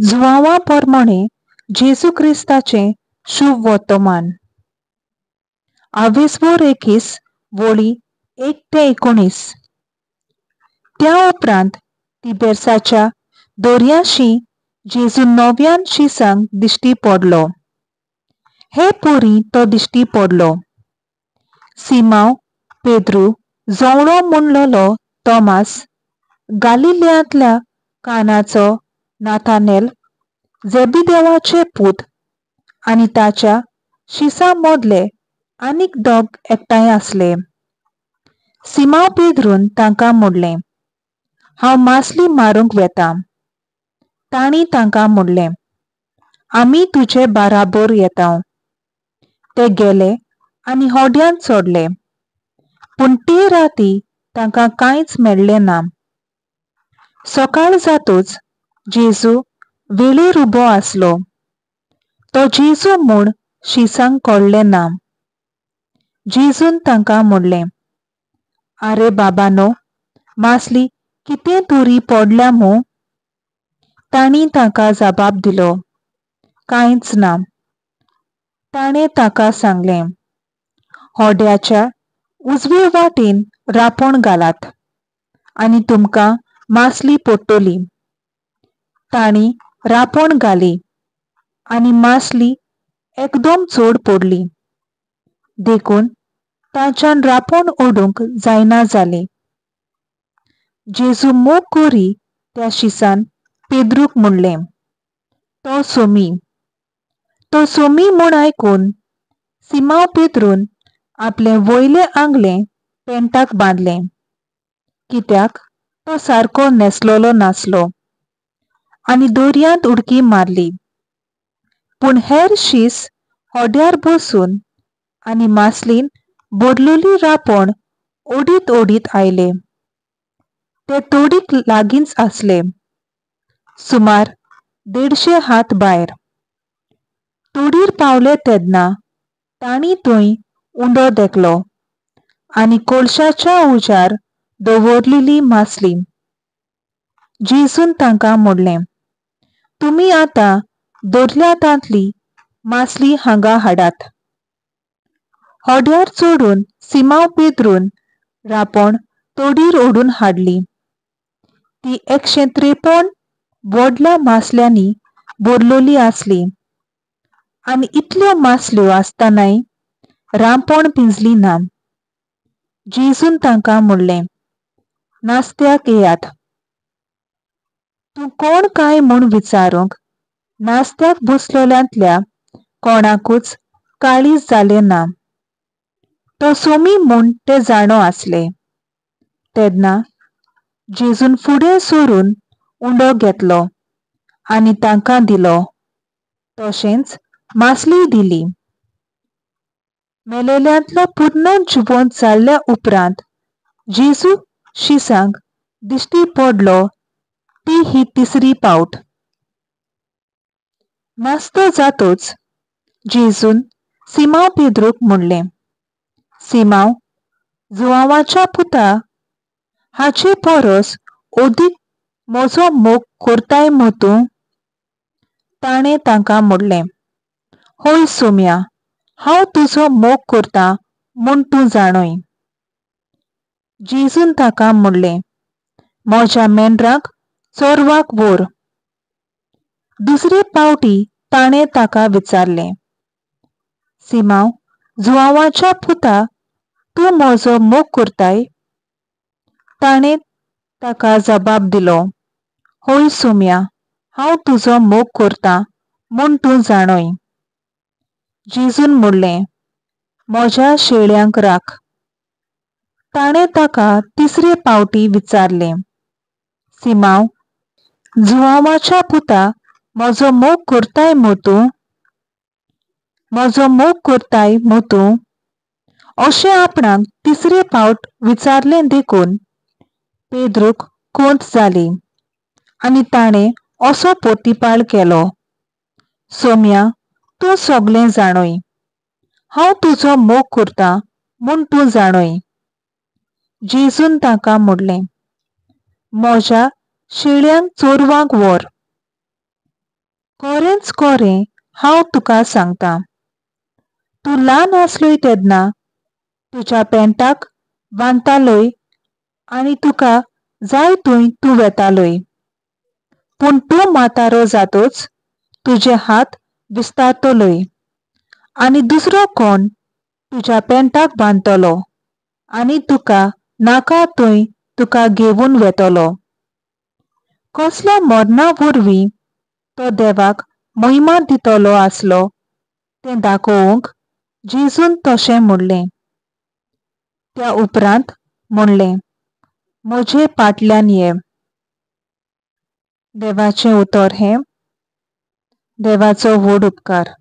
जुवांवा पोरमोणे जेजू क्रिस्ताचे शुभ वर्तमान 21 वळी 1 ते 19. त्या उपरांत तिबेर्साच्या दर्याशी जेजू नव्यान शिसांक दिश्टी पडलो. हे पोरी तो दिश्टी पडलो. सिमांव पेद्रू जवळो म्हणलोलो तोमास, गालिल्यांतल्या कानाचो नाथानेल, जेबिदेवाचे पूत आनी ताच्या शिसां मोदले आनीक दोग एकठांय आसले. सिमांव पेद्रून तांकां म्हणलें, हांव मासली मारूंक वेतां. तांणी तांकां म्हणलें, आमी तुजे बाराबर येतांव. ते गेले आनी होड्यांत चडले, पूण ते राती तांकां कांयच मेळ्ळें ना. सकाळ जातूच जेजू वेळेर उबो आसलो. तो जेजू म्हूण शिसांक कळ्ळें ना. जेजून तांकां म्हणलें, आरे बाबांनो, मासली कितें दुरी पडल्या मूं? तांणी तांकां जबाब दिलो, कांयच ना. ताणें तांकां सांगलें, होड्याच्या उजवे वाटेन रांपोण घालात आनी तुमकां मासली पडटली. तांणी रांपोण घाली आनी मासली एकदम चड पडली. देखून तांच्यान रांपोण ओडूंक जायना जालें. जेजू मोग करी त्या शिसान पेद्रूक म्हणलें, तो सोमी. तो सोमी म्हूण आयकून सिमांव पेद्रून आपलें वयलें आंगलें पेंटाक बांदलें, कित्याक तो सारको न्हेसलोलो नासलो, आनी दर्यांत उडकी मारली. पूण हेर शीस होड्यार बसून आनी मासलीन भरलोली रांपोण ओडीत ओडीत आयले. ते तोडीक लागींच आसले, सुमार 150 हात भायर. तोडीर पावले तेन्ना तांणी थंय उंडो देखलो आनी कोळशाच्या उजार दवरलेली मासली. जेजून तांकां म्हणलें, तुमी आतां दर्यांतांतली मासली हांगा हाडात. होड्यार चडून सिमांव पेद्रून रांपोण तोडीर ओडून हाडली. ती 153 व्हडल्या मासल्यांनी भरलोली आसली, आनी इतल्यो मासल्यो आसतनाय रांपोण भिजली ना. जेजून तांकां म्हणलें, नास्त्याक येयात. तूं कोण काय म्हूण विचारूंक नास्त्याक बसलोल्यांतल्या कोणाकूच काळीज जालें ना. तो सोमी म्हूण ते जाणो आसले. तेन्ना जेजून फुडें सरून उंडो घेतलो आनी तांकां दिलो. तशेंच मासली दिली. मेलेल्यांतलो पुर्नच जिवंत जाल्ल्या उपरांत जेजू शिसांक दिश्टी पडलो ती ही तिसरी पावट. नासतो जातूच जेजून सिमांव पेद्रूक म्हणलें, सिमांव, जुवांवाच्या पुता, हाचे परस ओदीक म्हजो मोग करताय मूं तूं? ताणें तांकां म्हणलें, होय सोम्या, हांव तुजो मोग करतां म्हूण तूं जाणय. जेजून ताका म्हणलें, म्हज्या मेंढरांक चोरवाक व्हर. दुसरे पावटी ताणें ताका विचारलें, सिमांव, जुवांवाच्या पुता, तूं म्हजो मोग करताय? ताणें ताका जबाब दिलो, होय सोम्या, हांव तुजो मोग करतां म्हूण तूं जाणय. जेजून म्हणलें, म्हज्या शेळ्यांक राख. ताणें ताका तिसरे पावटी विचारलें, सिमांव, जुवांवाच्या पुता, म्हजो मोग करताय मूं तूं? म्हजो मोग करताय मूं तूं? अशें आपणाक तिसरे पावट विचारलें देखून पेद्रूक खोंत जाली आनी ताणें असो प्रतिपाळ केलो, सोम्या, तूं सगळें जाणय. हांव तुजो मोग करतां म्हूण तूं जाणय. जेजून ताका म्हणलें, म्हज्या शेळ्यांक चोरवाक व्हर. खरेंच खरें हांव तुका सांगता, तूं ल्हान आसलोय तेन्ना तुज्या पेंटाक बांदतालोय आनी तुका जाय थंय तूं वेतालोय, पूण तूं म्हातारो जातोच तुजे हात विस्तारतलोय आनी दुसरो कोण तुज्या पेंटाक बांदतलो आनी तुका नाका थंय तुका घेवन वेतलो. कसल्या मरणा वरवीं तो देवाक महिमा दितलो आसलो तें दाखोवंक जेजून तशें म्हणलें. त्या उपरांत म्हणलें, म्हजे फाटल्यान ये. देवाचें उतर हें. देवाचो व्हड उपकार.